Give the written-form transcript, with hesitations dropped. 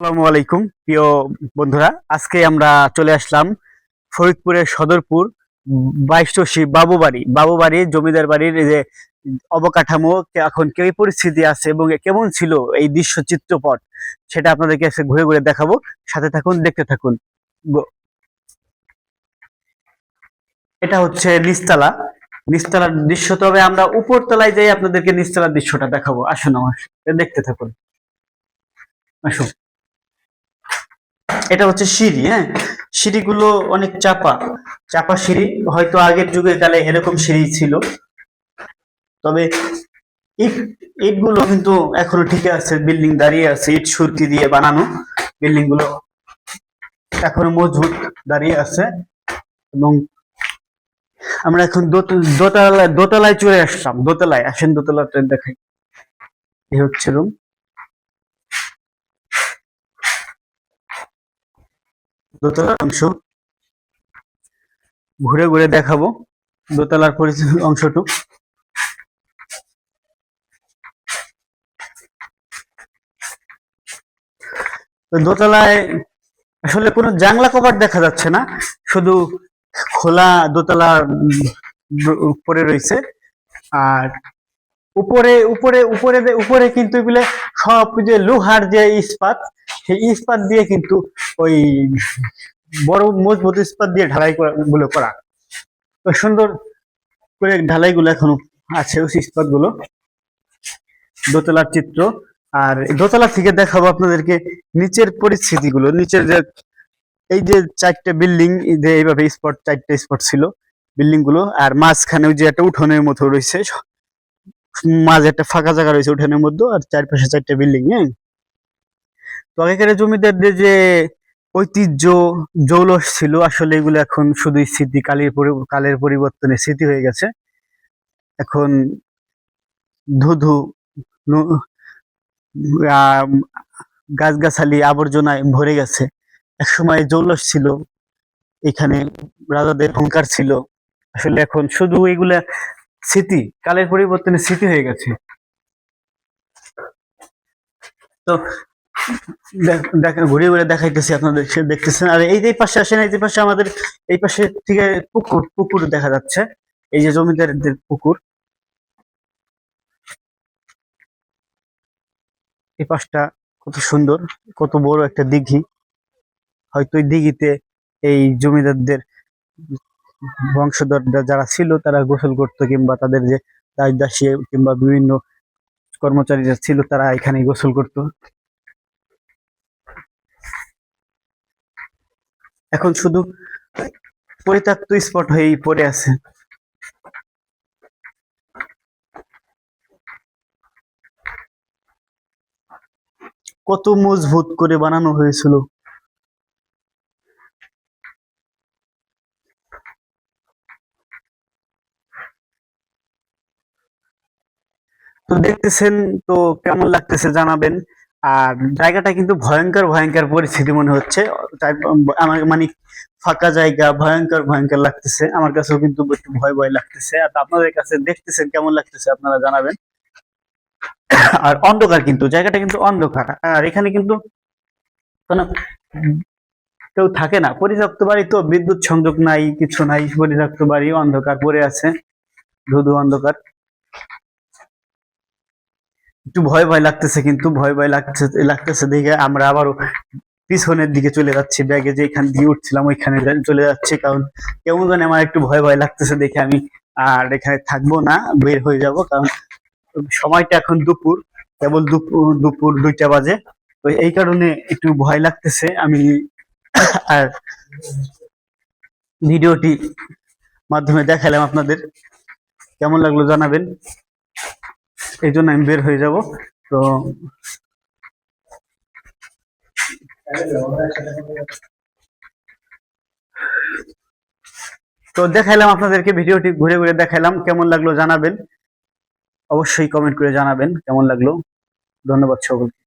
আসসালামু আলাইকুম প্রিয় বন্ধুরা, আজকে আমরা চলে আসলাম ফরিদপুরের সদরপুর বাইশটসি বাবু বাড়ি জমিদার বাড়ির এই যে অবকাঠামো এখন কি পরিস্থিতি আছে এবং কেমন ছিল এই দৃশ্য চিত্রপট, সেটা আপনাদেরকে আজকে ঘুরে ঘুরে দেখাবো। সাথে থাকুন, দেখতে থাকুন। এটা হচ্ছে নিচতলা, নিচতলার দৃশ্য। তবে আমরা উপর তলায় যাই আপনাদেরকে নিচতলার দৃশ্যটা দেখাবো। আসুন আমার সাথে, দেখতে থাকুন, আসুন। এটা হচ্ছে সিঁড়ি, হ্যাঁ। সিঁড়িগুলো অনেক চাপা চাপা সিঁড়ি, হয়তো আগের যুগের কালে এরকম সিঁড়ি ছিল। তবে ইট ইট গুলো কিন্তু এখনো ঠিক আছে, বিল্ডিং দাঁড়িয়ে আছে, ইট সুরকি দিয়ে বানানো বিল্ডিং গুলো এখনো মজবুত দাঁড়িয়ে আছে। এবং আমরা এখন দোতলায় চলে আসলাম। দোতলায় আসেন, দোতলাটা দেখাই। এই হচ্ছে রুম, দোতলার অংশ ঘুরে ঘুরে দেখাবো। দোতলার অংশটুক দোতলায় আসলে কোনো জানলা কভার দেখা যাচ্ছে না, শুধু খোলা দোতলা পড়ে রয়েছে। আর উপরে উপরে উপরে উপরে কিন্তু এগুলো সব যে লোহার যে ইস্পাত, সেই ইস্পাত দিয়ে কিন্তু ওই বড় মজবুত ইস্পাত দিয়ে ঢালাই গুলো করা। তো সুন্দর করে ঢালাই গুলো এখনো আছে, ওই ইস্পাত গুলো। দোতলার চিত্র। আর দোতলা থেকে দেখাবো আপনাদেরকে নিচের পরিস্থিতি গুলো। নিচের যে এই যে চারটে বিল্ডিং, যে এইভাবে স্পট, চারটে স্পট ছিল বিল্ডিং গুলো। আর মাঝখানে ওই যে একটা উঠোনের মতো রয়েছে, মাঝে একটা ফাঁকা জায়গা রয়েছে উঠোনের মধ্যে, আর চারপাশে চারটে বিল্ডিং। হ্যাঁ, তো আগেকার জমিদারদের যে ঐতিহ্য জৌলস ছিল, আসলে এগুলো এখন শুধুই স্মৃতি, কালের পরিবর্তনে স্মৃতি হয়ে গেছে। এখন ধুধু গাছগাছালি আবর্জনায় ভরে গেছে। একসময় জৌলস ছিল এখানে, রাজাদের অহংকার ছিল। আসলে এখন শুধু এগুলা স্মৃতি, কালের পরিবর্তনে স্মৃতি হয়ে গেছে। তো ঘুরে ঘুরে দেখাইতেছি আপনাদের, দেখতেছেন। আর এই যে পাশে আসেন, এই যে পাশে আমাদের এই পাশে থেকে পুকুর দেখা যাচ্ছে, এই যে জমিদারদের পুকুর। এই পাশটা কত সুন্দর, কত বড় একটা দিঘি। হয়তো এই দিঘিতে এই জমিদারদের বংশধররা যারা ছিল তারা গোসল করতো, কিংবা তাদের যে দাসী কিংবা বিভিন্ন কর্মচারীরা ছিল তারা এখানে গোসল করতো। এখন শুধু পরিত্যক্ত স্পট হয়েই পড়ে আছে। কত মজবুত করে বানানো হয়েছিল। তো দেখতেছেন, তো কেমন লাগতেছে জানাবেন। আর জায়গাটা কিন্তু ভয়ঙ্কর ভয়ঙ্কর পরিস্থিতি মনে হচ্ছে। আমার মানে ফাঁকা জায়গা, ভয়ঙ্কর ভয়ঙ্কর লাগতেছে। আমার কাছেও কিন্তু একটু ভয় ভয় লাগতেছে। আর আপনাদের কাছে দেখতেছেন কেমন লাগতেছে আপনারা জানাবেন। আর অন্ধকার, কিন্তু জায়গাটা কিন্তু অন্ধকার। আর এখানে কিন্তু কোনো কেউ থাকে না, পরিত্যক্ত বাড়ি তো, বিদ্যুৎ সংযোগ নাই, কিছু নাই, পরিত্যক্ত বাড়ি, অন্ধকার পড়ে আছে, ধুধু অন্ধকার। একটু ভয় ভয় লাগতেছে, কিন্তু ভয় ভয় লাগতেছে দেখে আমরা আবারও পিছনের দিকে চলে যাচ্ছি। ব্যাগে যেখান দিয়ে উঠছিলাম ওইখানে চলে যাচ্ছি, কারণ কেমন জানি আমার একটু ভয় ভয় লাগতেছে দেখে আমি আর এখানে থাকবো না, বের হয়ে যাব। কারণ সময়টা এখন দুপুর, কেবল দুপুর দুপুর 2টা বাজে। তো এই কারণে একটু ভয় লাগতেছে আমি। আর ভিডিওটি মাধ্যমে দেখালাম আপনাদের, কেমন লাগলো জানাবেন। এই জন্য আমি বের হয়ে যাব। তো তো দেখাইলাম আপনাদেরকে, ভিডিওটি ঘুরে ঘুরে দেখাইলাম, কেমন লাগলো জানাবেন। অবশ্যই কমেন্ট করে জানাবেন কেমন লাগলো। ধন্যবাদ সকলকে।